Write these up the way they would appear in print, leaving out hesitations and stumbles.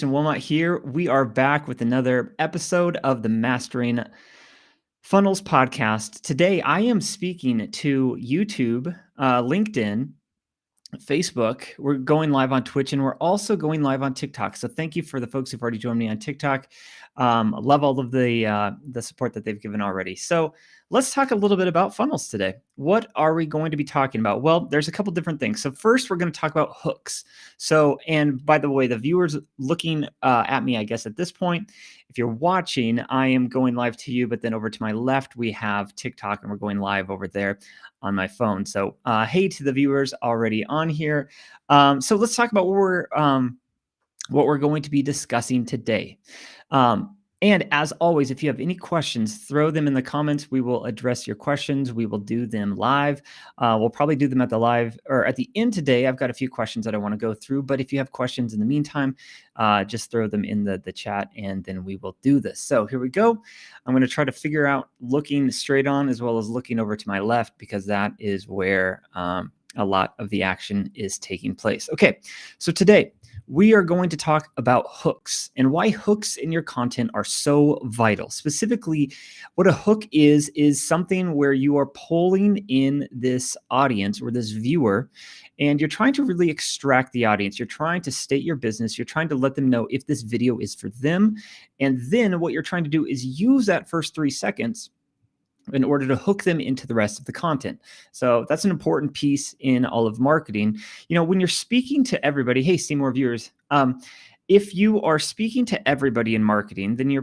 Wilmot here. We are back with another episode of the Mastering Funnels podcast. Today, I am speaking to YouTube, LinkedIn, Facebook. We're going live on Twitch, and we're also going live on TikTok. So thank you for the folks who've already joined me on TikTok. Love all of the support that they've given already. So let's talk a little bit about funnels today. What are we going to be talking about? Well, there's a couple different things. So first, we're going to talk about hooks. So, and by the way, the viewers looking at me, I guess at this point, if you're watching, I am going live to you, but then over to my left, we have TikTok, and we're going live over there on my phone. So hey to the viewers already on here. So let's talk about what we're going to be discussing today. And as always, if you have any questions, throw them in the comments. We will address your questions. We will do them live. We'll probably do them at the live or at the end today. I've got a few questions that I want to go through, but if you have questions in the meantime, just throw them in the chat and then we will do this. So here we go. I'm going to try to figure out looking straight on as well as looking over to my left because that is where a lot of the action is taking place. Okay, so today, we are going to talk about hooks and why hooks in your content are so vital. Specifically, what a hook is something where you are pulling in this audience or this viewer, and you're trying to really extract the audience. You're trying to state your business. You're trying to let them know if this video is for them. And then what you're trying to do is use that first 3 seconds in order to hook them into the rest of the content. So that's an important piece in all of marketing. You know, when you're speaking to everybody, hey, see more viewers. If you are speaking to everybody in marketing, then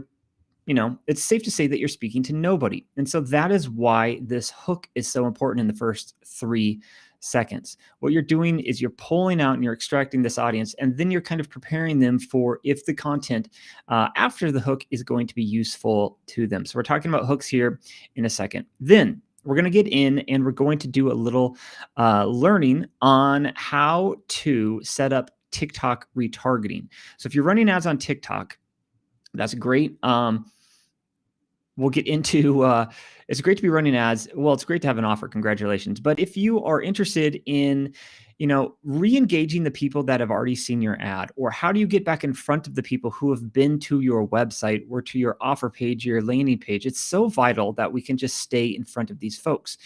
it's safe to say that you're speaking to nobody. And so that is why this hook is so important in the first 3 seconds. What you're doing is you're pulling out and you're extracting this audience, and then you're kind of preparing them for if the content after the hook is going to be useful to them. So we're talking about hooks here in a second. Then we're going to get in and we're going to do a little learning on how to set up TikTok retargeting. So if you're running ads on TikTok, that's great. We'll get into, it's great to be running ads. Well, it's great to have an offer. Congratulations. But if you are interested in, re-engaging the people that have already seen your ad, or how do you get back in front of the people who have been to your website or to your offer page, your landing page, it's so vital that we can just stay in front of these folks.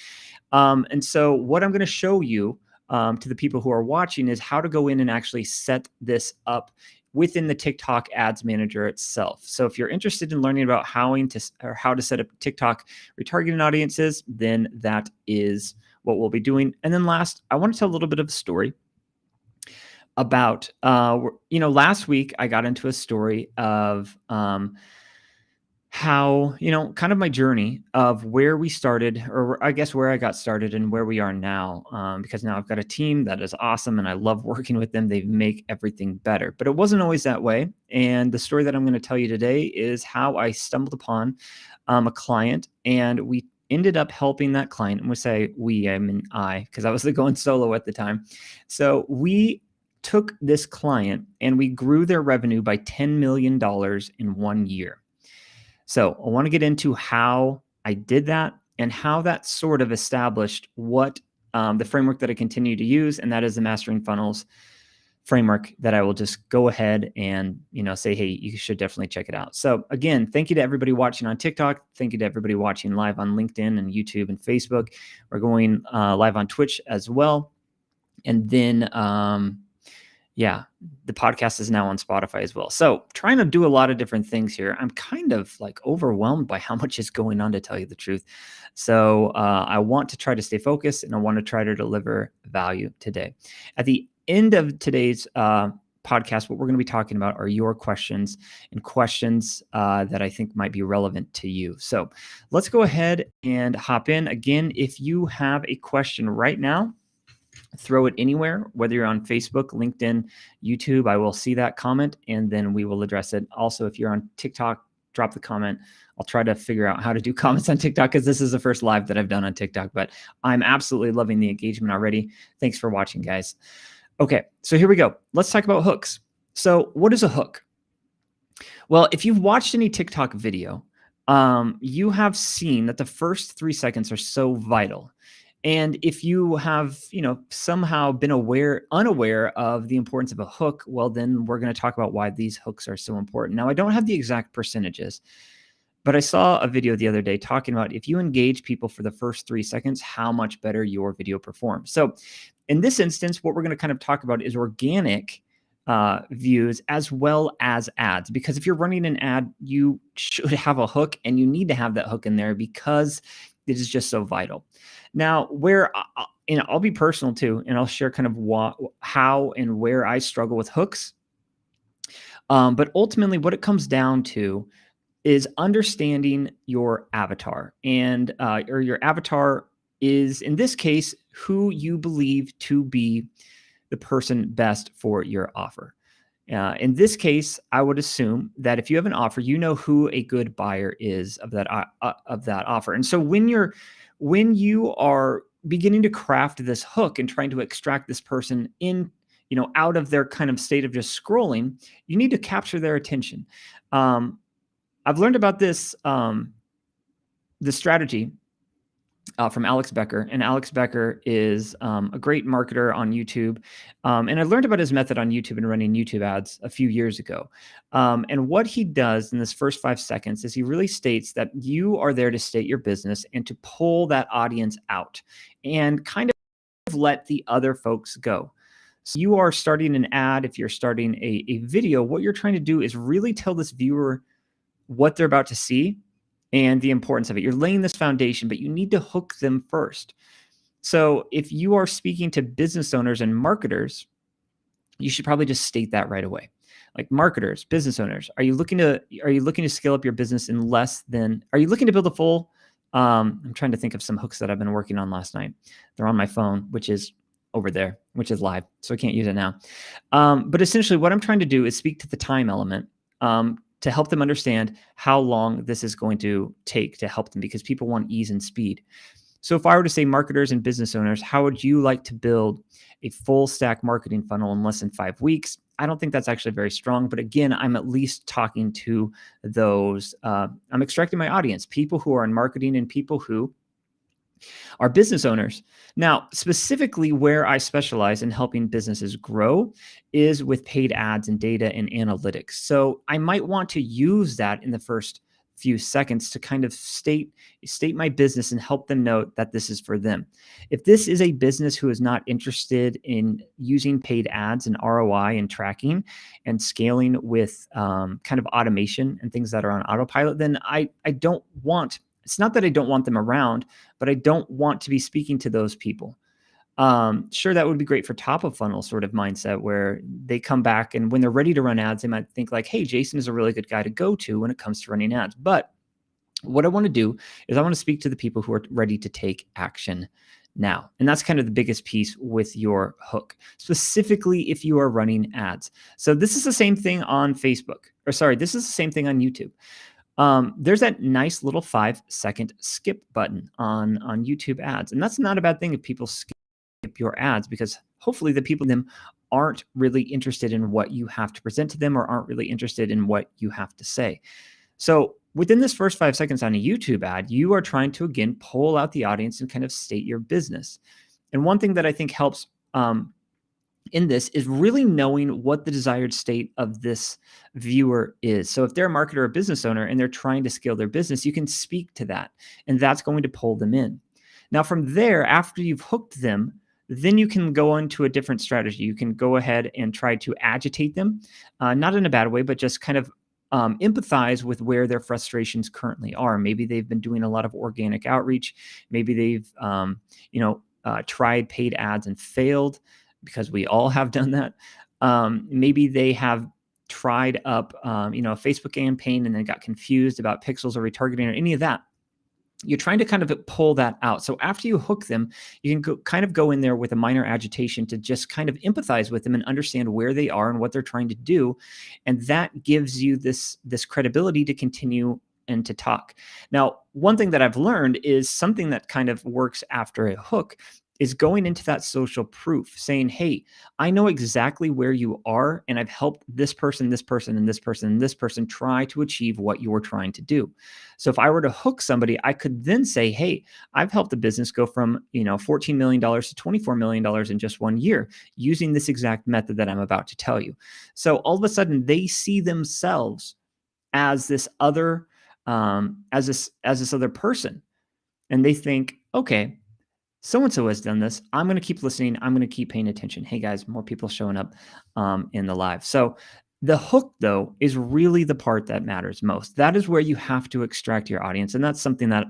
And so what I'm going to show you to the people who are watching is how to go in and actually set this up within the TikTok Ads Manager itself. So if you're interested in learning about how to set up TikTok retargeting audiences, then that is what we'll be doing. And then last, I want to tell a little bit of a story about, last week I got into a story of how, kind of my journey of where we started, or I guess where I got started and where we are now, because now I've got a team that is awesome and I love working with them. They make everything better, but it wasn't always that way. And the story that I'm going to tell you today is how I stumbled upon a client, and we ended up helping that client. And we say we, I mean I, because I was going solo at the time. So we took this client and we grew their revenue by $10 million in 1 year. So I want to get into how I did that and how that sort of established what the framework that I continue to use, and that is the Mastering Funnels framework that I will just go ahead and say, hey, you should definitely check it out. So again, thank you to everybody watching on TikTok. Thank you to everybody watching live on LinkedIn and YouTube and Facebook. We're going live on Twitch as well. And then the podcast is now on Spotify as well. So trying to do a lot of different things here. I'm kind of like overwhelmed by how much is going on, to tell you the truth. So I want to try to stay focused, and I want to try to deliver value today. At the end of today's podcast, what we're going to be talking about are your questions and questions that I think might be relevant to you. So let's go ahead and hop in. Again, if you have a question right now, throw it anywhere, whether you're on Facebook, LinkedIn, YouTube. I will see that comment and then we will address it. Also, if you're on TikTok, drop the comment. I'll try to figure out how to do comments on TikTok because this is the first live that I've done on TikTok, but I'm absolutely loving the engagement already. Thanks for watching, guys. Okay, so here we go. Let's talk about hooks. So what is a hook? Well, if you've watched any TikTok video, you have seen that the first 3 seconds are so vital. And if you have, somehow been unaware of the importance of a hook, well, then we're going to talk about why these hooks are so important. Now, I don't have the exact percentages, but I saw a video the other day talking about if you engage people for the first 3 seconds, how much better your video performs. So in this instance, what we're going to kind of talk about is organic views as well as ads, because if you're running an ad, you should have a hook, and you need to have that hook in there because it is just so vital. Now, I'll be personal too, and I'll share kind of how and where I struggle with hooks. But ultimately, what it comes down to is understanding your avatar, and or your avatar is, in this case, who you believe to be the person best for your offer. In this case, I would assume that if you have an offer, you know who a good buyer is of that offer. And so when you are beginning to craft this hook and trying to extract this person in, out of their kind of state of just scrolling, you need to capture their attention. I've learned about this strategy from Alex Becker, and Alex Becker is a great marketer on YouTube. And I learned about his method on YouTube and running YouTube ads a few years ago. And what he does in this first 5 seconds is he really states that you are there to state your business and to pull that audience out and kind of let the other folks go. So you are starting an ad. If you're starting a video, what you're trying to do is really tell this viewer what they're about to see and the importance of it. You're laying this foundation, but you need to hook them first. So if you are speaking to business owners and marketers, you should probably just state that right away. Like, marketers, business owners, are you looking to scale up your business in are you looking to build a full, I'm trying to think of some hooks that I've been working on last night. They're on my phone, which is over there, which is live, so I can't use it now. But essentially what I'm trying to do is speak to the time element, to help them understand how long this is going to take to help them, because people want ease and speed. So if I were to say marketers and business owners, how would you like to build a full stack marketing funnel in less than 5 weeks? I don't think that's actually very strong, but again, I'm at least talking to those, I'm extracting my audience, people who are in marketing and people who are business owners. Now, specifically where I specialize in helping businesses grow is with paid ads and data and analytics. So I might want to use that in the first few seconds to kind of state my business and help them know that this is for them. If this is a business who is not interested in using paid ads and ROI and tracking and scaling with kind of automation and things that are on autopilot, then I don't want, it's not that I don't want them around, but I don't want to be speaking to those people. Sure, that would be great for top of funnel sort of mindset, where they come back and when they're ready to run ads, they might think like, hey, Jason is a really good guy to go to when it comes to running ads. But what I want to do is I want to speak to the people who are ready to take action now. And that's kind of the biggest piece with your hook, specifically if you are running ads. So this is the same thing on Facebook, or sorry, this is the same thing on YouTube. There's that nice little 5-second skip button on YouTube ads. And that's not a bad thing if people skip your ads, because hopefully the people in them aren't really interested in what you have to present to them, or aren't really interested in what you have to say. So within this first 5 seconds on a YouTube ad, you are trying to, again, pull out the audience and kind of state your business. And one thing that I think helps in this is really knowing what the desired state of this viewer is. So if they're a marketer or a business owner and they're trying to scale their business, you can speak to that, and that's going to pull them in. Now from there, after you've hooked them, then you can go into a different strategy. You can go ahead and try to agitate them, not in a bad way, but just kind of empathize with where their frustrations currently are. Maybe they've been doing a lot of organic outreach. Maybe they've tried paid ads and failed, because we all have done that. Maybe they have tried up a Facebook campaign and then got confused about pixels or retargeting or any of that. You're trying to kind of pull that out. So after you hook them, you can kind of go in there with a minor agitation to just kind of empathize with them and understand where they are and what they're trying to do. And that gives you this credibility to continue and to talk. Now, one thing that I've learned is something that kind of works after a hook is going into that social proof saying, hey, I know exactly where you are, and I've helped this person, this person, and this person, and this person try to achieve what you're trying to do. So if I were to hook somebody, I could then say, hey, I've helped the business go from $14 million to $24 million in just 1 year using this exact method that I'm about to tell you. So all of a sudden they see themselves as this other as this other person, and they think, okay, so-and-so has done this. I'm going to keep listening. I'm going to keep paying attention. Hey guys, more people showing up in the live. So the hook, though, is really the part that matters most. That is where you have to extract your audience. And that's something that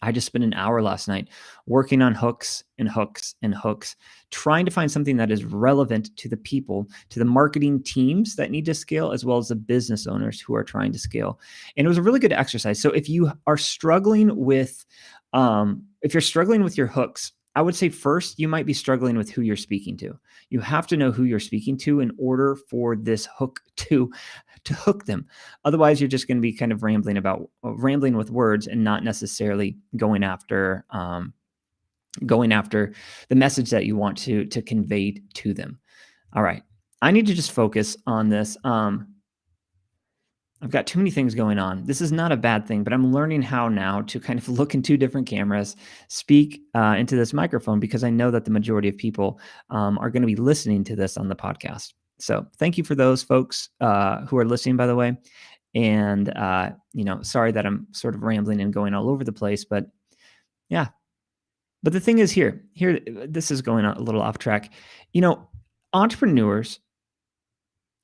I just spent an hour last night working on hooks and hooks and hooks, trying to find something that is relevant to the people, to the marketing teams that need to scale, as well as the business owners who are trying to scale. And it was a really good exercise. So if you are struggling with, if you're struggling with your hooks, I would say first, you might be struggling with who you're speaking to. You have to know who you're speaking to in order for this hook to hook them. Otherwise, you're just going to be kind of rambling with words and not necessarily going after the message that you want to convey to them. All right, I need to just focus on this. I've got too many things going on. This is not a bad thing, but I'm learning how now to kind of look in two different cameras, speak into this microphone, because I know that the majority of people are going to be listening to this on the podcast. So thank you for those folks who are listening, by the way. And, sorry that I'm sort of rambling and going all over the place, but yeah. But the thing is here, this is going a little off track. Entrepreneurs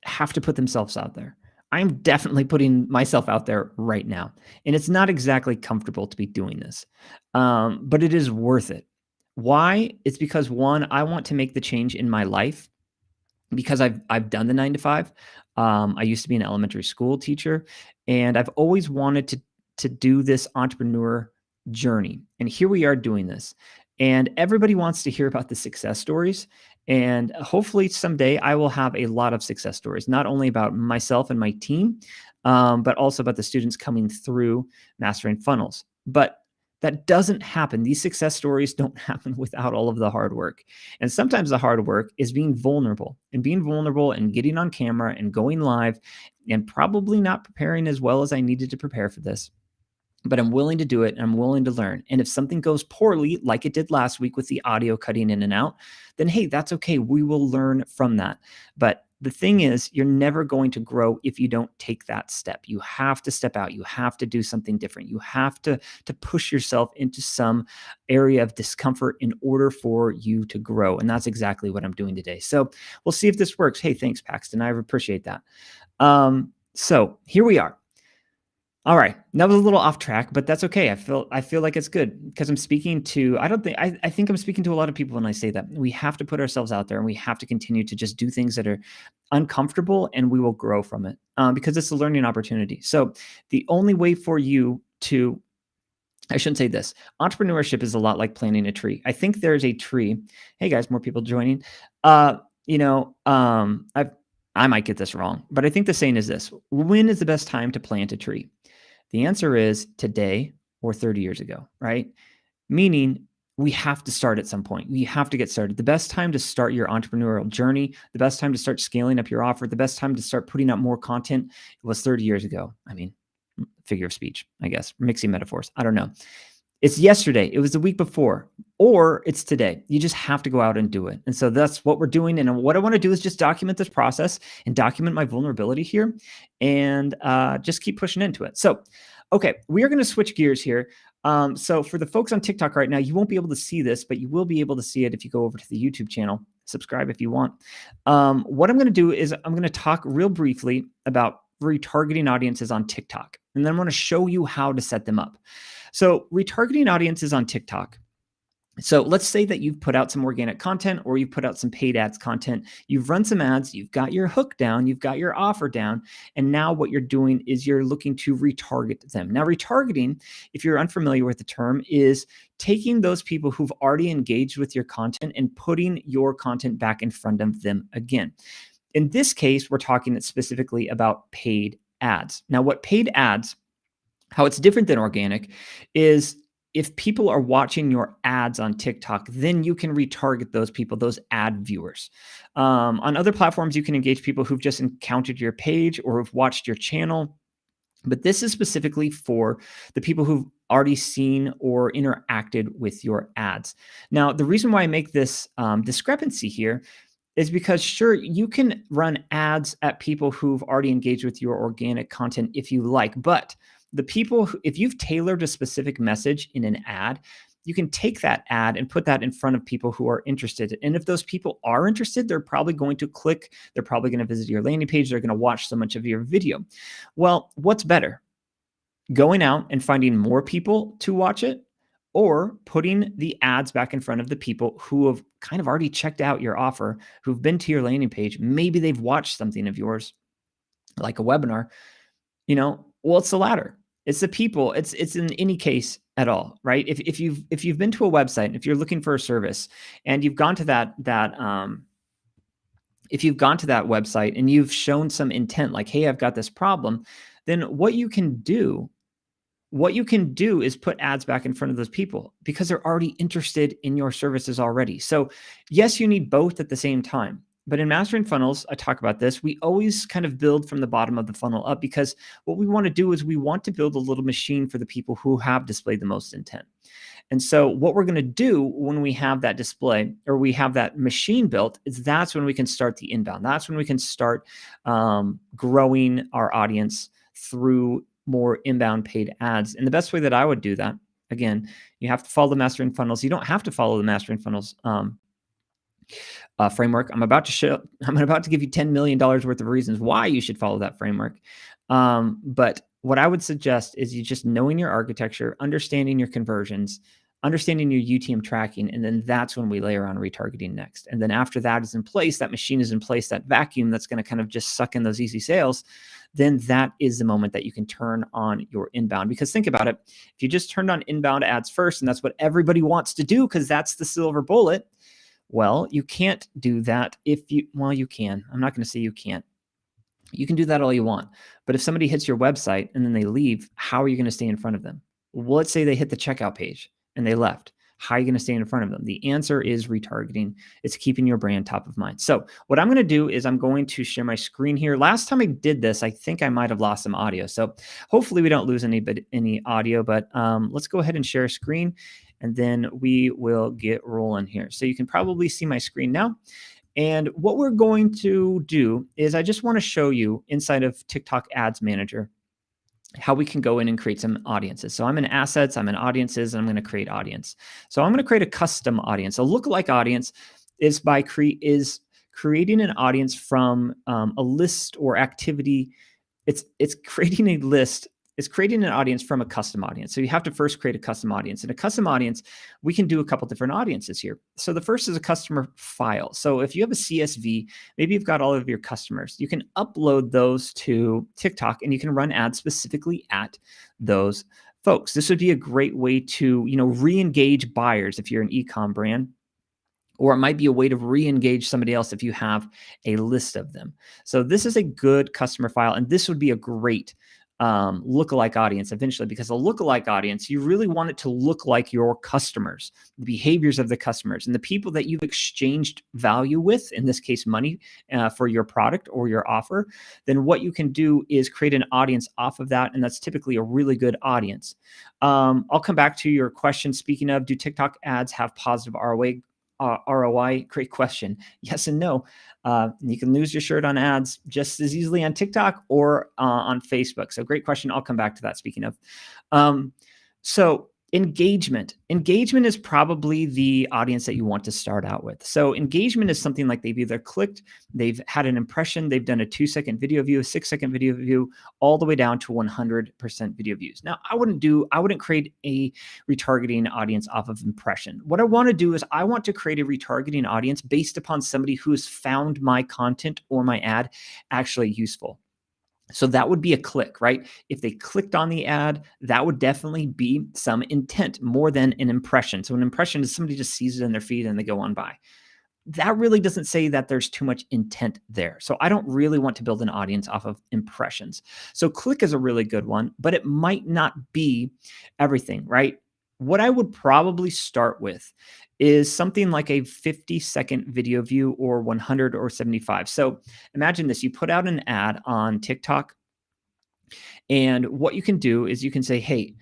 have to put themselves out there. I'm definitely putting myself out there right now, and it's not exactly comfortable to be doing this, but it is worth it. Why? It's because, one, I want to make the change in my life because I've done the 9 to 5. I used to be an elementary school teacher, and I've always wanted to do this entrepreneur journey. And here we are doing this. And everybody wants to hear about the success stories. And hopefully someday I will have a lot of success stories, not only about myself and my team, but also about the students coming through Mastering Funnels. But that doesn't happen. These success stories don't happen without all of the hard work. And sometimes the hard work is being vulnerable and getting on camera and going live and probably not preparing as well as I needed to prepare for this. But I'm willing to do it, and I'm willing to learn. And if something goes poorly, like it did last week with the audio cutting in and out, then hey, that's okay. We will learn from that. But the thing is, you're never going to grow if you don't take that step. You have to step out. You have to do something different. You have to push yourself into some area of discomfort in order for you to grow. And that's exactly what I'm doing today. So we'll see if this works. Hey, thanks, Paxton. I appreciate that. So here we are. All right. That was a little off track, but that's okay. I feel like it's good because I'm speaking to, I think I'm speaking to a lot of people when I say that. We have to put ourselves out there, and we have to continue to just do things that are uncomfortable, and we will grow from it because it's a learning opportunity. So the only way for you to, I shouldn't say this, entrepreneurship is a lot like planting a tree. I think there's a tree. Hey guys, more people joining. I might get this wrong, but I think the saying is this: when is the best time to plant a tree? The answer is today or 30 years ago, right? Meaning we have to start at some point. We have to get started. The best time to start your entrepreneurial journey, the best time to start scaling up your offer, the best time to start putting out more content was 30 years ago. I mean, figure of speech, I guess, mixing metaphors. I don't know. It's yesterday. It was the week before, or it's today. You just have to go out and do it. And so that's what we're doing. And what I want to do is just document this process and document my vulnerability here and just keep pushing into it. So, okay, we are going to switch gears here. So for the folks on TikTok right now, you won't be able to see this, but you will be able to see it if you go over to the YouTube channel. Subscribe if you want. What I'm going to do is I'm going to talk real briefly about retargeting audiences on TikTok. And then I'm going to show you how to set them up. So retargeting audiences on TikTok. So let's say that you've put out some organic content or you've put out some paid ads content. You've run some ads, you've got your hook down, you've got your offer down. And now what you're doing is you're looking to retarget them. Now retargeting, if you're unfamiliar with the term, is taking those people who've already engaged with your content and putting your content back in front of them again. In this case, we're talking specifically about paid ads. Now what paid ads, how it's different than organic is if people are watching your ads on TikTok, then you can retarget those people, those ad viewers. On other platforms, you can engage people who've just encountered your page or have watched your channel. But this is specifically for the people who've already seen or interacted with your ads. Now, the reason why I make this discrepancy here is because, sure, you can run ads at people who've already engaged with your organic content if you like, but the people if you've tailored a specific message in an ad, you can take that ad and put that in front of people who are interested. And if those people are interested, they're probably going to click, they're probably going to visit your landing page, they're going to watch so much of your video. Well, what's better? Going out and finding more people to watch it, or putting the ads back in front of the people who have kind of already checked out your offer, who've been to your landing page, maybe they've watched something of yours, like a webinar, well, it's the latter. It's the people. It's in any case at all, right? If you've been to a website, if you're looking for a service and you've gone to if you've gone to that website and you've shown some intent, like, hey, I've got this problem, then what you can do is put ads back in front of those people because they're already interested in your services already. So yes, you need both at the same time. But in Mastering Funnels, I talk about this. We always kind of build from the bottom of the funnel up, because what we want to do is we want to build a little machine for the people who have displayed the most intent. And so what we're going to do when we have that display, or we have that machine built, is that's when we can start the inbound. That's when we can start growing our audience through more inbound paid ads. And the best way that I would do that, again, you have to follow the Mastering Funnels. You don't have to follow the Mastering Funnels framework. I'm about to give you $10 million worth of reasons why you should follow that framework. But what I would suggest is you just knowing your architecture, understanding your conversions, understanding your UTM tracking, and then that's when we layer on retargeting next. And then after that is in place, that machine is in place, that vacuum that's going to kind of just suck in those easy sales, then that is the moment that you can turn on your inbound. Because think about it, if you just turned on inbound ads first, and that's what everybody wants to do because that's the silver bullet, well, you can't do that you can. I'm not going to say you can't. You can do that all you want. But if somebody hits your website and then they leave, how are you going to stay in front of them? Well, let's say they hit the checkout page and they left. How are you going to stay in front of them? The answer is retargeting. It's keeping your brand top of mind. So what I'm going to do is I'm going to share my screen here. Last time I did this, I think I might have lost some audio. So hopefully we don't lose any audio, but let's go ahead and share a screen, and then we will get rolling here. So you can probably see my screen now. And what we're going to do is I just want to show you inside of TikTok Ads Manager how we can go in and create some audiences. So I'm in assets, I'm in audiences, and I'm going to create audience. So I'm going to create a custom audience. A lookalike audience is creating an audience from a list or activity. It's creating a list. It's creating an audience from a custom audience. So you have to first create a custom audience. In a custom audience, we can do a couple different audiences here. So the first is a customer file. So if you have a CSV, maybe you've got all of your customers, you can upload those to TikTok and you can run ads specifically at those folks. This would be a great way to, re-engage buyers if you're an e-com brand. Or it might be a way to re-engage somebody else if you have a list of them. So this is a good customer file, and this would be a great lookalike audience eventually, because a lookalike audience, you really want it to look like your customers, the behaviors of the customers, and the people that you've exchanged value with, in this case, money for your product or your offer. Then what you can do is create an audience off of that, and that's typically a really good audience. I'll come back to your question. Speaking of, do TikTok ads have positive ROI? Great question. Yes and no. You can lose your shirt on ads just as easily on TikTok or on Facebook. So great question. I'll come back to that. Speaking of, so engagement is probably the audience that you want to start out with. So engagement is something like they've either clicked, they've had an impression, they've done a 2-second video view, a 6-second video view, all the way down to 100% video views. Now, I wouldn't create a retargeting audience off of impression. What I want to do is I want to create a retargeting audience based upon somebody who has found my content or my ad actually useful. So that would be a click, right? If they clicked on the ad, that would definitely be some intent more than an impression. So an impression is somebody just sees it in their feed and they go on by. That really doesn't say that there's too much intent there. So I don't really want to build an audience off of impressions. So click is a really good one, but it might not be everything, right? what I would probably start with is something like a 50-second video view or 100 or 75. So imagine this, you put out an ad on TikTok, and what you can do is you can say, hey,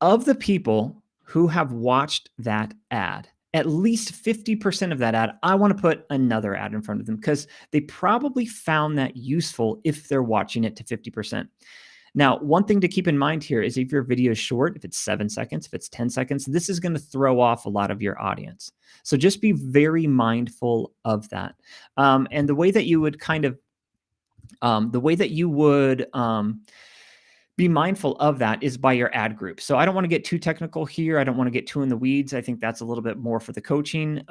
of the people who have watched that ad, at least 50% of that ad, I want to put another ad in front of them because they probably found that useful if they're watching it to 50%. Now, one thing to keep in mind here is if your video is short, if it's 7 seconds, if it's 10 seconds, this is going to throw off a lot of your audience. So just be very mindful of that. And the way that you would be mindful of that is by your ad group. So I don't want to get too technical here. I don't want to get too in the weeds. I think that's a little bit more for the coaching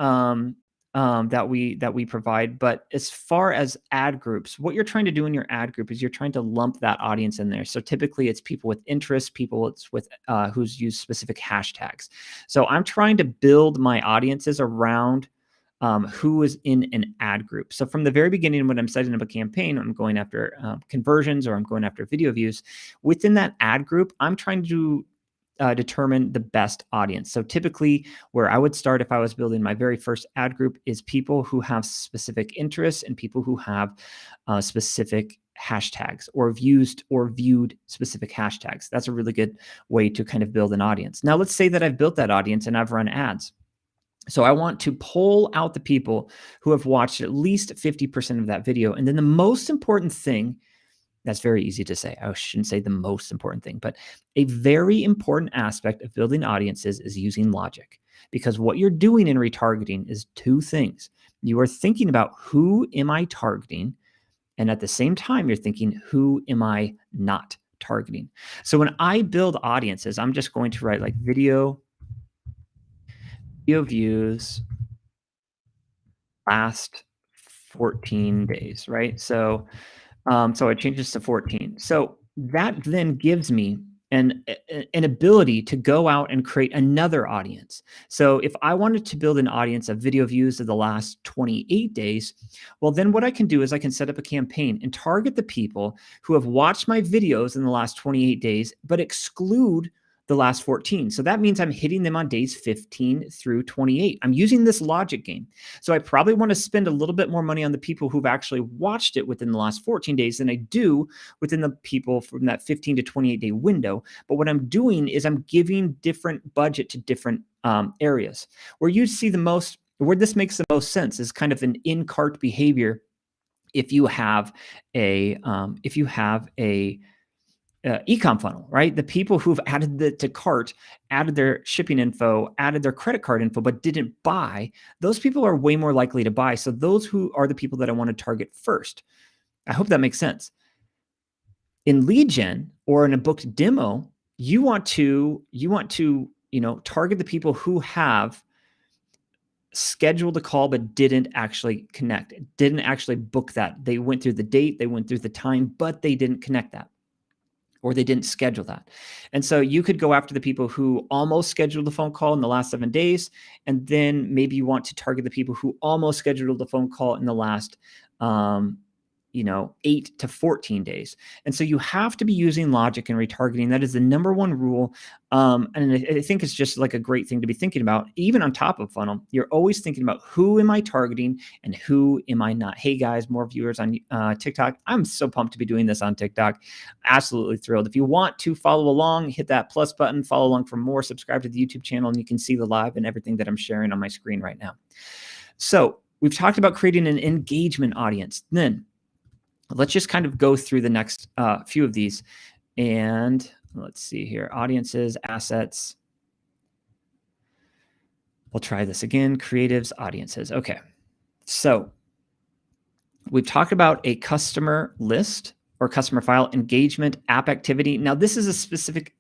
that we provide. But as far as ad groups, what you're trying to do in your ad group is you're trying to lump that audience in there. So typically it's people with interest, who's used specific hashtags. So I'm trying to build my audiences around who is in an ad group. So from the very beginning, when I'm setting up a campaign, I'm going after conversions or I'm going after video views. Within that ad group, I'm trying to determine the best audience. So typically where I would start if I was building my very first ad group is people who have specific interests and people who have specific hashtags or viewed specific hashtags. That's a really good way to kind of build an audience. Now, let's say that I've built that audience and I've run ads. So I want to pull out the people who have watched at least 50% of that video. And then the most important thing, that's very easy to say. I shouldn't say the most important thing, but a very important aspect of building audiences is using logic. Because what you're doing in retargeting is two things. You are thinking about who am I targeting? And at the same time, you're thinking, who am I not targeting? So when I build audiences, I'm just going to write like video views last 14 days, right? So I change this to 14. So that then gives me an ability to go out and create another audience. So if I wanted to build an audience of video views of the last 28 days, well, then what I can do is I can set up a campaign and target the people who have watched my videos in the last 28 days, but exclude the last 14. So that means I'm hitting them on days 15 through 28. I'm using this logic game. So I probably want to spend a little bit more money on the people who've actually watched it within the last 14 days than I do within the people from that 15 to 28 day window. But what I'm doing is I'm giving different budget to different areas. Where this makes the most sense is kind of an in-cart behavior. If you have a e-com funnel, right? The people who've added to cart, added their shipping info, added their credit card info, but didn't buy, those people are way more likely to buy. So those who are the people that I want to target first. I hope that makes sense. In lead gen or in a booked demo, you want to target the people who have scheduled a call but didn't actually connect, didn't actually book that. They went through the date, they went through the time, but they didn't connect that, or they didn't schedule that. And so you could go after the people who almost scheduled the phone call in the last 7 days. And then maybe you want to target the people who almost scheduled the phone call in the last 8 to 14 days. And so you have to be using logic and retargeting. That is the number one rule. And I think it's just like a great thing to be thinking about. Even on top of funnel, you're always thinking about who am I targeting and who am I not? Hey guys, more viewers on TikTok. I'm so pumped to be doing this on TikTok. Absolutely thrilled. If you want to follow along, hit that plus button, follow along for more, subscribe to the YouTube channel, and you can see the live and everything that I'm sharing on my screen right now. So we've talked about creating an engagement audience. Then let's just kind of go through the next few of these. And let's see here. Audiences, assets. We'll try this again. Creatives, audiences. Okay. So we've talked about a customer list or customer file, engagement, app activity. Now this is a specific,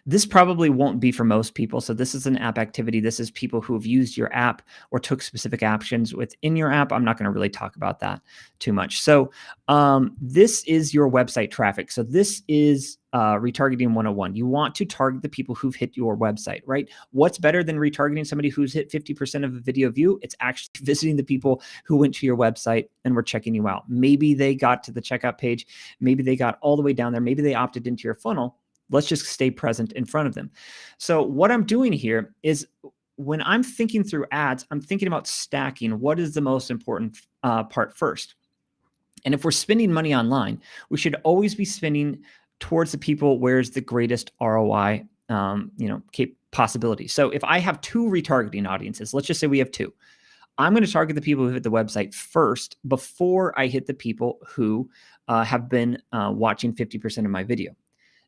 this probably won't be for most people. So this is an app activity. This is people who have used your app or took specific actions within your app. I'm not going to really talk about that too much. So this is your website traffic. So this is retargeting 101. You want to target the people who've hit your website, right? What's better than retargeting somebody who's hit 50% of a video view? It's actually visiting the people who went to your website and were checking you out. Maybe they got to the checkout page. Maybe they got all the way down there. Maybe they opted into your funnel. Let's just stay present in front of them. So what I'm doing here is when I'm thinking through ads, I'm thinking about stacking. What is the most important part first? And if we're spending money online, we should always be spending towards the people where's the greatest ROI, possibility. So if I have 2 retargeting audiences, let's just say we have 2, I'm going to target the people who hit the website first before I hit the people who have been watching 50% of my video.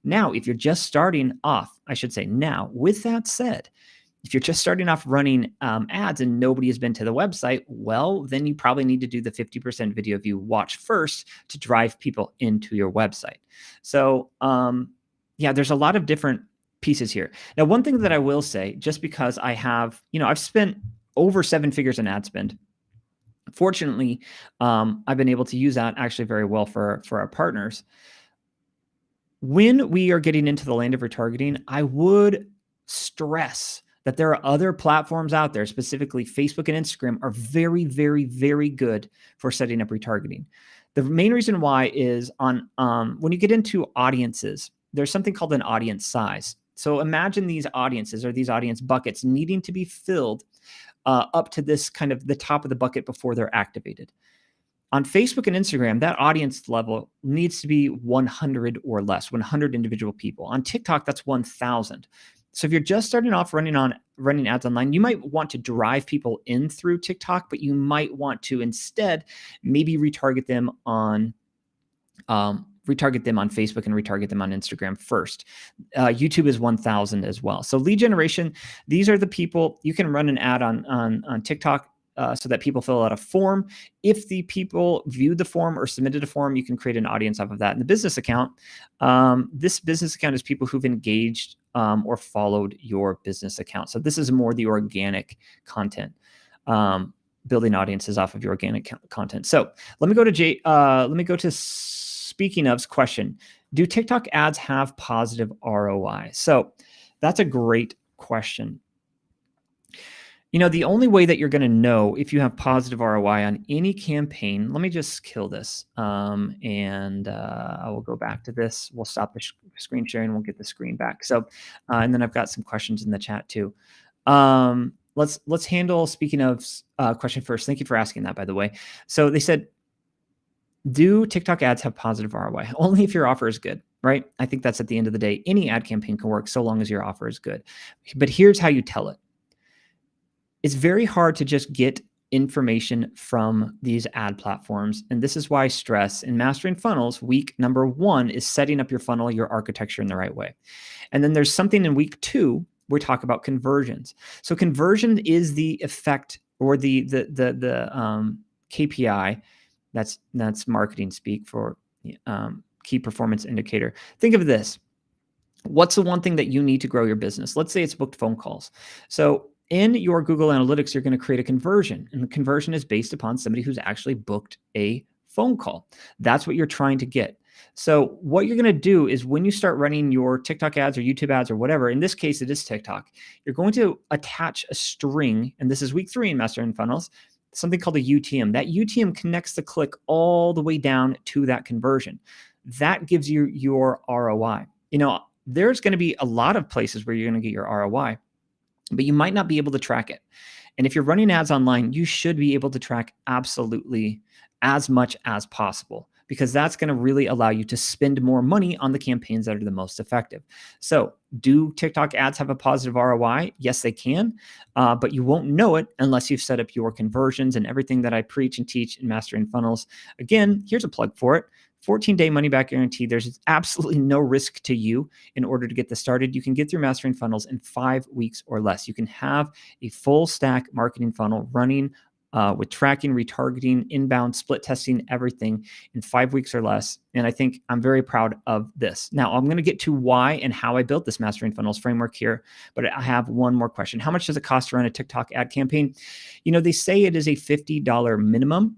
Now, if you're just starting off, I should say now, with that said, if you're just starting off running ads and nobody has been to the website, well, then you probably need to do the 50% video view watch first to drive people into your website. So there's a lot of different pieces here. Now, one thing that I will say, just because I have, I've spent over 7 figures in ad spend. Fortunately, I've been able to use that actually very well for our partners. When we are getting into the land of retargeting, I would stress that there are other platforms out there, specifically Facebook and Instagram, are very, very, very good for setting up retargeting. The main reason why is on when you get into audiences, there's something called an audience size. So imagine these audiences or these audience buckets needing to be filled up to this kind of the top of the bucket before they're activated. On Facebook and Instagram, that audience level needs to be 100 or less, 100 individual people. On TikTok, that's 1,000. So if you're just starting off running ads online, you might want to drive people in through TikTok, but you might want to instead maybe retarget them on Facebook and retarget them on Instagram first. YouTube is 1,000 as well. So lead generation, these are the people. You can run an ad on TikTok so that people fill out a form. If the people viewed the form or submitted a form, you can create an audience off of that. And the business account, this business account is people who've engaged or followed your business account. So this is more the organic content, building audiences off of your organic content. So let me go to speaking of's question. Do TikTok ads have positive ROI? So that's a great question. The only way that you're going to know if you have positive ROI on any campaign, let me just kill this. And I will go back to this. We'll stop the screen sharing. We'll get the screen back. So, and then I've got some questions in the chat too. Let's handle speaking of's question first. Thank you for asking that, by the way. So they said, do TikTok ads have positive ROI? Only if your offer is good, right? I think that's at the end of the day. Any ad campaign can work so long as your offer is good. But here's how you tell it. It's very hard to just get information from these ad platforms. And this is why I stress in Mastering Funnels, week number 1 is setting up your funnel, your architecture in the right way. And then there's something in week 2, we talk about conversions. So conversion is the effect or the KPI. That's marketing speak for key performance indicator. Think of this. What's the one thing that you need to grow your business? Let's say it's booked phone calls. So in your Google Analytics, you're going to create a conversion, and the conversion is based upon somebody who's actually booked a phone call. That's what you're trying to get. So what you're going to do is when you start running your TikTok ads or YouTube ads or whatever, in this case, it is TikTok, you're going to attach a string, and this is week 3 in Mastering Funnels, something called a UTM. That UTM connects the click all the way down to that conversion. That gives you your ROI. There's going to be a lot of places where you're going to get your ROI, but you might not be able to track it. And if you're running ads online, you should be able to track absolutely as much as possible, because that's going to really allow you to spend more money on the campaigns that are the most effective. So do TikTok ads have a positive ROI? Yes, they can, but you won't know it unless you've set up your conversions and everything that I preach and teach in Mastering Funnels. Again, here's a plug for it. 14-day money-back guarantee. There's absolutely no risk to you in order to get this started. You can get through Mastering Funnels in 5 weeks or less. You can have a full stack marketing funnel running with tracking, retargeting, inbound, split testing, everything in 5 weeks or less. And I think I'm very proud of this. Now, I'm going to get to why and how I built this Mastering Funnels framework here, but I have one more question. How much does it cost to run a TikTok ad campaign? They say it is a $50 minimum.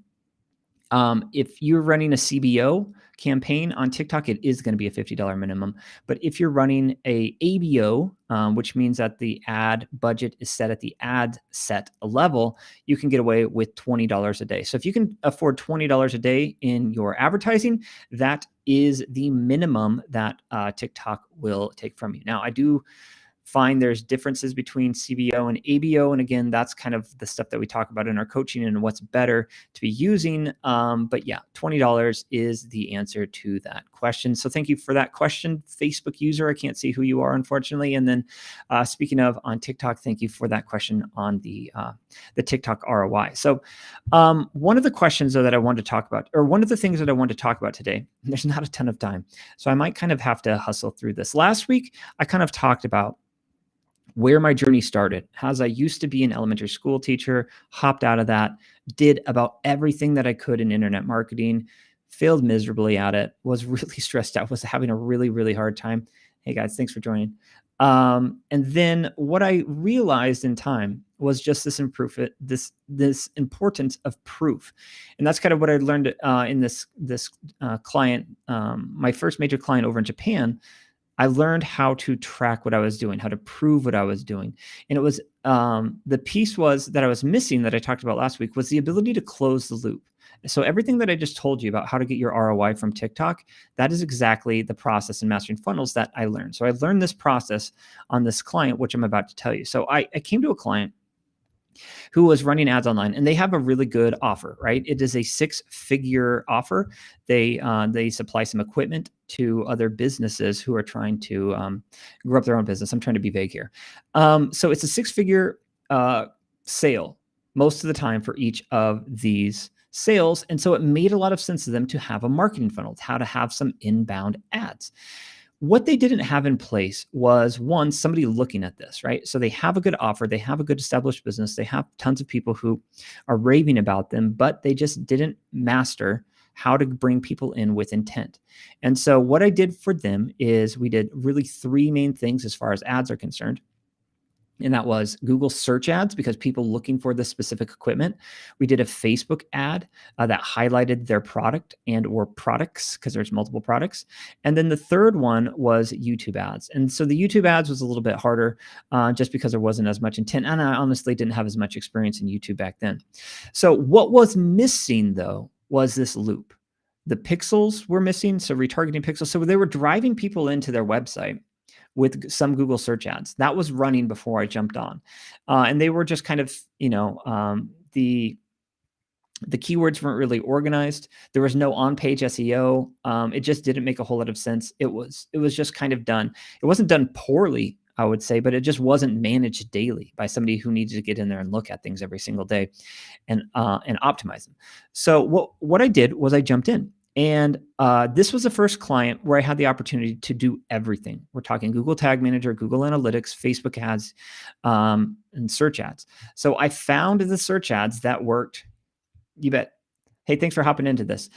If you're running a CBO campaign on TikTok, it is going to be a $50 minimum. But if you're running a ABO, which means that the ad budget is set at the ad set level, you can get away with $20 a day. So if you can afford $20 a day in your advertising, that is the minimum that TikTok will take from you. Now, I do find there's differences between CBO and ABO. And again, that's kind of the stuff that we talk about in our coaching and what's better to be using. But yeah, $20 is the answer to that question. So thank you for that question, Facebook user. I can't see who you are, unfortunately. And then speaking of on TikTok, thank you for that question on the TikTok ROI. So one of the questions though that I wanted to talk about, or one of the things that I wanted to talk about today, there's not a ton of time, so I might kind of have to hustle through this. Last week, I kind of talked about where my journey started. As I used to be an elementary school teacher, hopped out of that, did about everything that I could in internet marketing, failed miserably at it, was really stressed out, was having a really, really hard time. Hey guys, thanks for joining. And then what I realized in time was just this importance of proof. And that's kind of what I learned in this client, my first major client over in Japan. I learned how to track what I was doing, how to prove what I was doing. And it was the piece was that I was missing that I talked about last week was the ability to close the loop. So everything that I just told you about how to get your ROI from TikTok, that is exactly the process in mastering funnels that I learned. So I learned this process on this client, which I'm about to tell you. So I came to a client who was running ads online, and they have a really good offer, right? It is a 6-figure offer. They supply some equipment to other businesses who are trying to grow up their own business. I'm trying to be vague here. So it's a 6-figure sale most of the time for each of these sales. And so it made a lot of sense to them to have a marketing funnel, how to have some inbound ads. What they didn't have in place was, one, somebody looking at this, right? So they have a good offer, they have a good established business, they have tons of people who are raving about them, but they just didn't master how to bring people in with intent. And so what I did for them is we did really 3 main things as far as ads are concerned. And that was Google search ads, because people looking for this specific equipment. We did a Facebook ad that highlighted their product and or products, because there's multiple products. And then the third one was YouTube ads. And so the YouTube ads was a little bit harder just because there wasn't as much intent. And I honestly didn't have as much experience in YouTube back then. So what was missing though was this loop. The pixels were missing, so retargeting pixels. So they were driving people into their website with some Google search ads. That was running before I jumped on. And they were just kind of, the keywords weren't really organized. There was no on-page SEO. It just didn't make a whole lot of sense. It was just kind of done. It wasn't done poorly, I would say, but it just wasn't managed daily by somebody who needed to get in there and look at things every single day and optimize them. So what I did was I jumped in. And this was the first client where I had the opportunity to do everything. We're talking Google Tag Manager, Google Analytics, Facebook ads, and search ads. So I found the search ads that worked. You bet. Hey, thanks for hopping into this.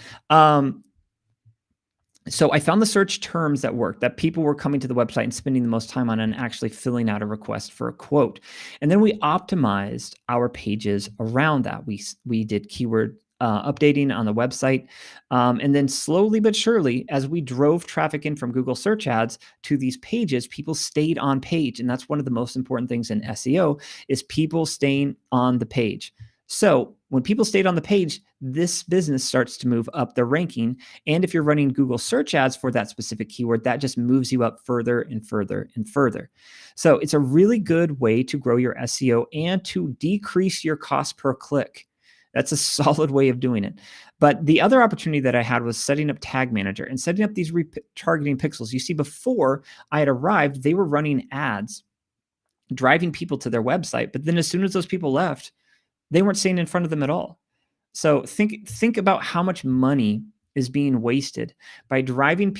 So I found the search terms that worked, that people were coming to the website and spending the most time on and actually filling out a request for a quote. And then we optimized our pages around that. We did keyword updating on the website. And then slowly but surely, as we drove traffic in from Google search ads to these pages, people stayed on page. And that's one of the most important things in SEO is people staying on the page. So when people stayed on the page, this business starts to move up the ranking. And if you're running Google search ads for that specific keyword, that just moves you up further and further and further. So it's a really good way to grow your SEO and to decrease your cost per click. That's a solid way of doing it. But the other opportunity that I had was setting up Tag Manager and setting up these retargeting pixels. You see, before I had arrived, they were running ads, driving people to their website. But then as soon as those people left, they weren't staying in front of them at all. So think about how much money is being wasted by driving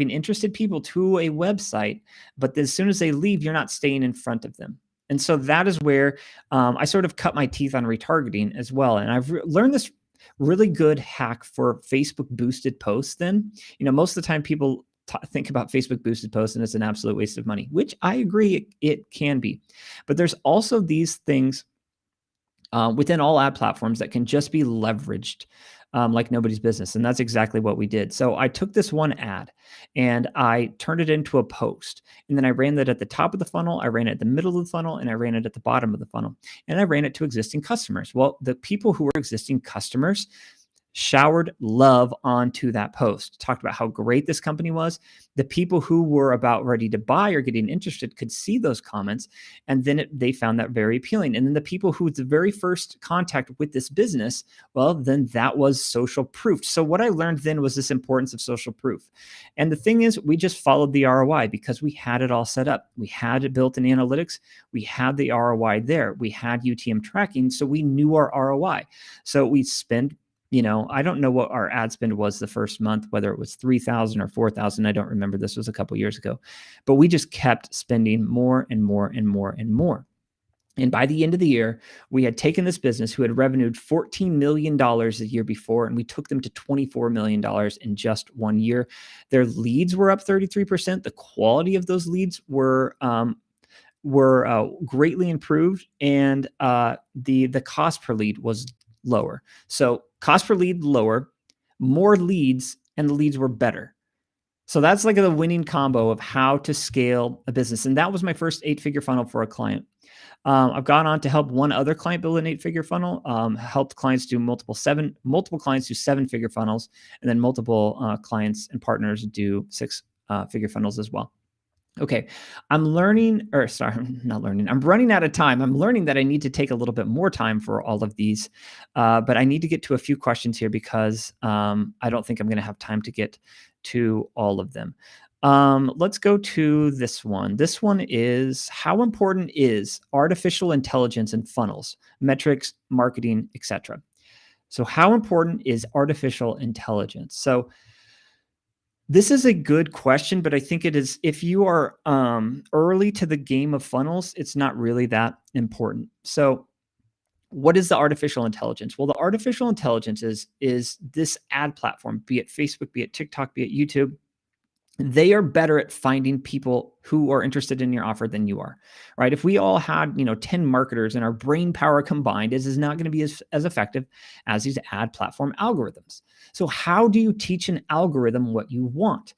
interested people to a website, but as soon as they leave, you're not staying in front of them. And so that is where I sort of cut my teeth on retargeting as well. And I've learned this really good hack for Facebook boosted posts. Then, most of the time people think about Facebook boosted posts and it's an absolute waste of money, which I agree it can be. But there's also these things within all ad platforms that can just be leveraged like nobody's business. And that's exactly what we did. So I took this one ad and I turned it into a post. And then I ran that at the top of the funnel, I ran it at the middle of the funnel, and I ran it at the bottom of the funnel. And I ran it to existing customers. Well, the people who were existing customers showered love onto that post, talked about how great this company was. The people who were about ready to buy or getting interested could see those comments, and then they found that very appealing. And then the people who was the very first contact with this business, well, then that was social proof. So what I learned then was this importance of social proof. And the thing is, we just followed the ROI because we had it all set up. We had it built in analytics. We had the ROI there. We had UTM tracking, so we knew our ROI. So we spend, I don't know what our ad spend was the first month, whether it was 3,000 or 4,000. I don't remember. This was a couple years ago, but we just kept spending more and more and more and more. And by the end of the year, we had taken this business who had revenued $14 million the year before, and we took them to $24 million in just 1 year. Their leads were up 33%. The quality of those leads were greatly improved, and the cost per lead was lower. So cost per lead lower, more leads, and the leads were better. So that's like the winning combo of how to scale a business. And that was my first 8-figure funnel for a client. I've gone on to help one other client build an 8-figure funnel, helped clients do multiple clients do 7-figure funnels, and then multiple clients and partners do 6-figure funnels as well. Okay, I'm running out of time. I'm learning that I need to take a little bit more time for all of these, but I need to get to a few questions here because I don't think I'm going to have time to get to all of them. Let's go to this one. This one is, how important is artificial intelligence in funnels, metrics, marketing, etc.? So how important is artificial intelligence? So this is a good question, but I think it is, if you are early to the game of funnels, it's not really that important. So what is the artificial intelligence? Well, the artificial intelligence is this ad platform, be it Facebook, be it TikTok, be it YouTube. They are better at finding people who are interested in your offer than you are, right? If we all had, 10 marketers and our brain power combined, it is not going to be as effective as these ad platform algorithms. So how do you teach an algorithm what you want?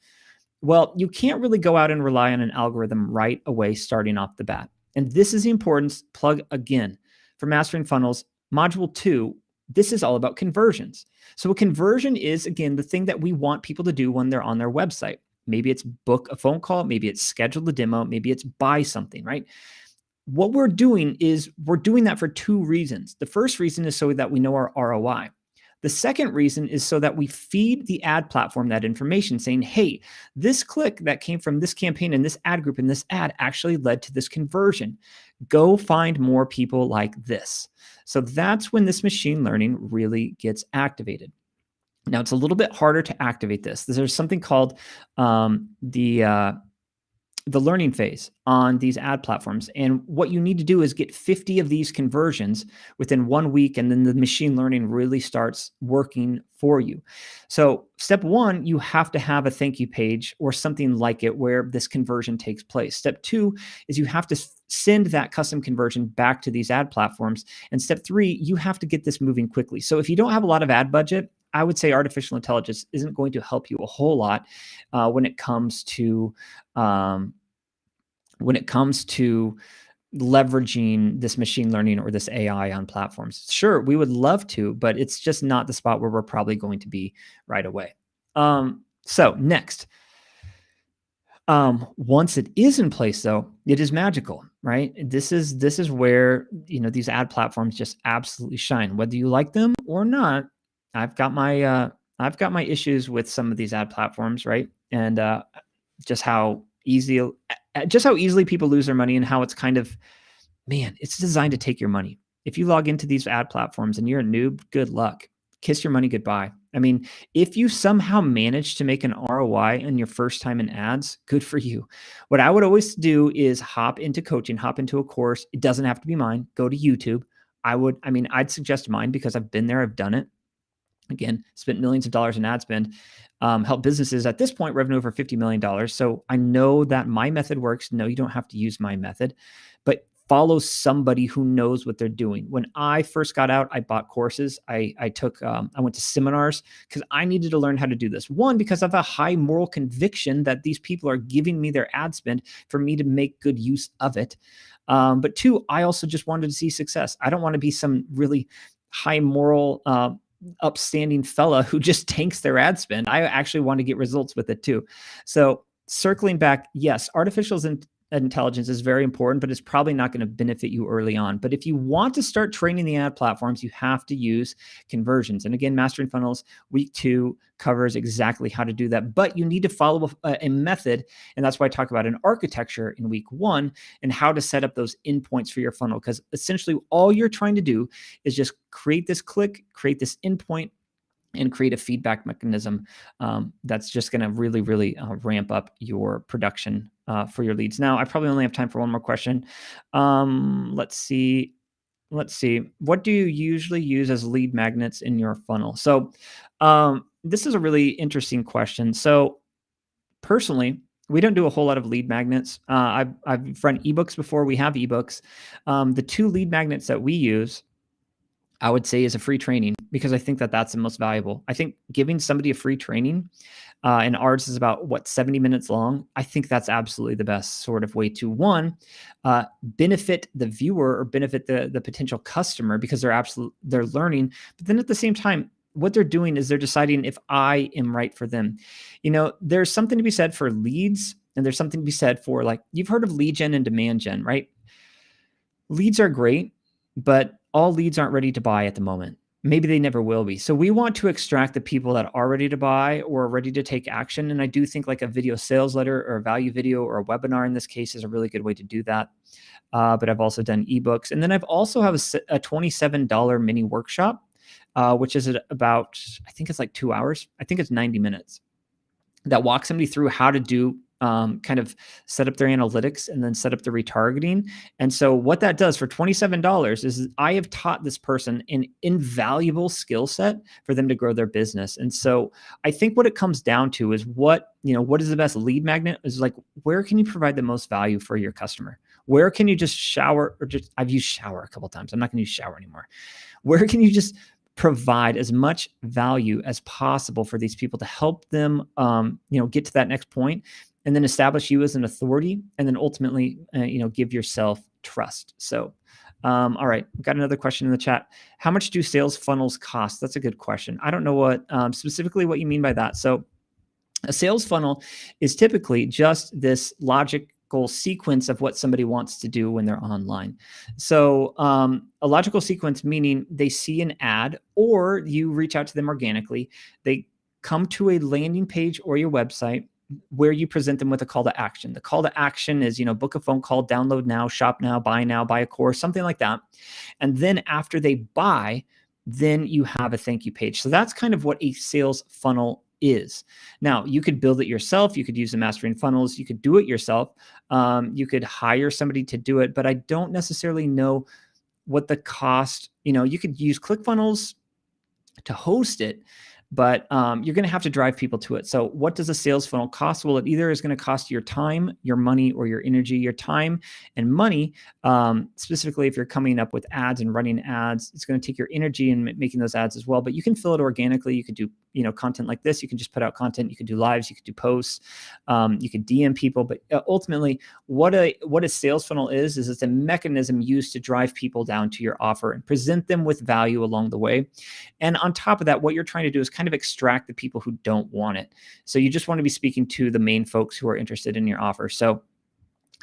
Well, you can't really go out and rely on an algorithm right away, starting off the bat. And this is the importance, plug again, for Mastering Funnels, Module 2. This is all about conversions. So a conversion is, again, the thing that we want people to do when they're on their website. Maybe it's book a phone call, maybe it's schedule a demo, maybe it's buy something, right? What we're doing is we're doing that for 2 reasons. The first reason is so that we know our ROI. The second reason is so that we feed the ad platform that information saying, hey, this click that came from this campaign and this ad group and this ad actually led to this conversion. Go find more people like this. So that's when this machine learning really gets activated. Now, it's a little bit harder to activate this. There's something called the learning phase on these ad platforms. And what you need to do is get 50 of these conversions within 1 week, and then the machine learning really starts working for you. So step 1, you have to have a thank you page or something like it where this conversion takes place. Step 2 is you have to send that custom conversion back to these ad platforms. And step 3, you have to get this moving quickly. So if you don't have a lot of ad budget, I would say artificial intelligence isn't going to help you a whole lot when it comes to leveraging this machine learning or this AI on platforms. Sure, we would love to, but it's just not the spot where we're probably going to be right away. So next, once it is in place, though, it is magical, right? This is where these ad platforms just absolutely shine, whether you like them or not. I've got my issues with some of these ad platforms, right? And just how easily people lose their money, and how it's kind of, it's designed to take your money. If you log into these ad platforms and you're a noob, good luck. Kiss your money goodbye. I mean, if you somehow manage to make an ROI in your first time in ads, good for you. What I would always do is hop into coaching, hop into a course. It doesn't have to be mine. Go to YouTube. I'd suggest mine because I've been there. I've done it. Again, spent millions of dollars in ad spend, help businesses at this point revenue over $50 million. So I know that my method works. No, you don't have to use my method, but follow somebody who knows what they're doing. When I first got out, I bought courses. I went to seminars because I needed to learn how to do this. One, because I have a high moral conviction that these people are giving me their ad spend for me to make good use of it. But two, I also just wanted to see success. I don't want to be some really high moral, upstanding fella who just tanks their ad spend. I actually want to get results with it too. So circling back, yes, artificial intelligence is very important, but it's probably not going to benefit you early on. But if you want to start training the ad platforms, you have to use conversions. And again, Mastering Funnels week 2 covers exactly how to do that. But you need to follow a method. And that's why I talk about an architecture in week 1 and how to set up those endpoints for your funnel. Because essentially all you're trying to do is just create this click, create this endpoint, and create a feedback mechanism that's just going to really, really ramp up your production for your leads. Now, I probably only have time for one more question. Let's see. What do you usually use as lead magnets in your funnel? So this is a really interesting question. So personally, we don't do a whole lot of lead magnets. I've run ebooks before. We have ebooks. The 2 lead magnets that we use, I would say, is a free training, because I think that that's the most valuable. I think giving somebody a free training, and ours is about 70 minutes long. I think that's absolutely the best sort of way to, one, benefit the viewer or benefit the potential customer, because they're learning. But then at the same time, what they're doing is they're deciding if I am right for them. There's something to be said for leads, and there's something to be said for, like, you've heard of lead gen and demand gen, right? Leads are great, but all leads aren't ready to buy at the moment. Maybe they never will be. So we want to extract the people that are ready to buy or ready to take action. And I do think like a video sales letter or a value video or a webinar in this case is a really good way to do that. But I've also done ebooks. And then I've also have a $27 mini workshop, which is about, I think it's like 2 hours. I think it's 90 minutes, that walks somebody through how to do kind of set up their analytics and then set up the retargeting. And so what that does for $27 is I have taught this person an invaluable skill set for them to grow their business. And so I think what it comes down to is what is the best lead magnet is, like, where can you provide the most value for your customer? Where can you just shower, or just, I've used shower a couple of times. I'm not going to use shower anymore. Where can you just provide as much value as possible for these people to help them, get to that next point, and then establish you as an authority, and then ultimately, give yourself trust. So, all right, we've got another question in the chat. How much do sales funnels cost? That's a good question. I don't know what specifically what you mean by that. So a sales funnel is typically just this logical sequence of what somebody wants to do when they're online. So a logical sequence meaning they see an ad, or you reach out to them organically. They come to a landing page or your website where you present them with a call to action. The call to action is, book a phone call, download now, shop now, buy a course, something like that. And then after they buy, then you have a thank you page. So that's kind of what a sales funnel is. Now, you could build it yourself. You could use the Mastering Funnels. You could do it yourself. You could hire somebody to do it, but I don't necessarily know what the cost, you could use ClickFunnels to host it, but you're going to have to drive people to it. So what does a sales funnel cost? Well, it either is going to cost your time, your money, or your energy. Your time and money, specifically if you're coming up with ads and running ads, it's going to take your energy in making those ads as well. But you can fill it organically. You could do content like this. You can just put out content. You could do lives. You could do posts. You could DM people. But ultimately, what a sales funnel is it's a mechanism used to drive people down to your offer and present them with value along the way. And on top of that, what you're trying to do is kind of extract the people who don't want it. So you just want to be speaking to the main folks who are interested in your offer. So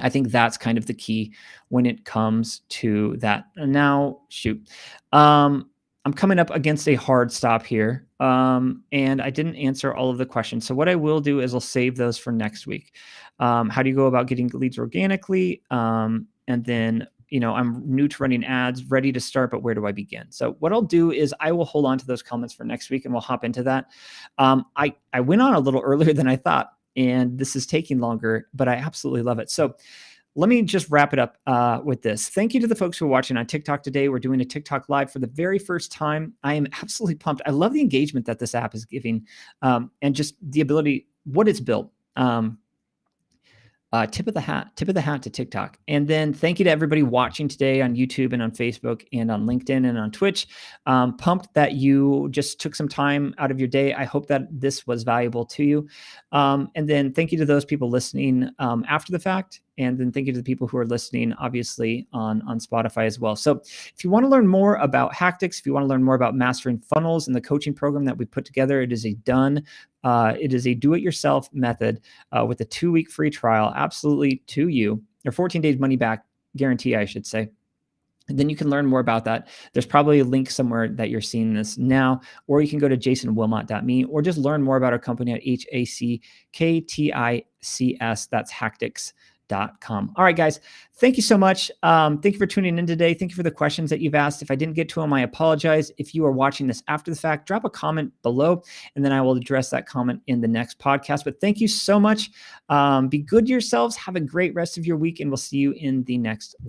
I think that's kind of the key when it comes to that. Now, I'm coming up against a hard stop here, and I didn't answer all of the questions. So what I will do is I'll save those for next week. How do you go about getting leads organically? And then, I'm new to running ads, ready to start, but where do I begin? So what I'll do is I will hold on to those comments for next week, and we'll hop into that. I went on a little earlier than I thought, and this is taking longer, but I absolutely love it. So let me just wrap it up with this. Thank you to the folks who are watching on TikTok today. We're doing a TikTok live for the very first time. I am absolutely pumped. I love the engagement that this app is giving, and just the ability, what it's built. tip of the hat to TikTok. And then thank you to everybody watching today on YouTube and on Facebook and on LinkedIn and on Twitch. Pumped that you just took some time out of your day. I hope that this was valuable to you. And then thank you to those people listening after the fact. And then thank you to the people who are listening, obviously, on Spotify as well. So if you want to learn more about HACKTICS, if you want to learn more about mastering funnels and the coaching program that we put together, it is a do-it-yourself method with a 2-week free trial, absolutely to you, or 14 days money back guarantee, I should say. And then you can learn more about that. There's probably a link somewhere that you're seeing this now, or you can go to jasonwilmot.me, or just learn more about our company at HACKTICS. That's HACKTICS.com. All right, guys, thank you so much. Thank you for tuning in today. Thank you for the questions that you've asked. If I didn't get to them, I apologize. If you are watching this after the fact, drop a comment below, and then I will address that comment in the next podcast. But thank you so much. Be good to yourselves. Have a great rest of your week, and we'll see you in the next live.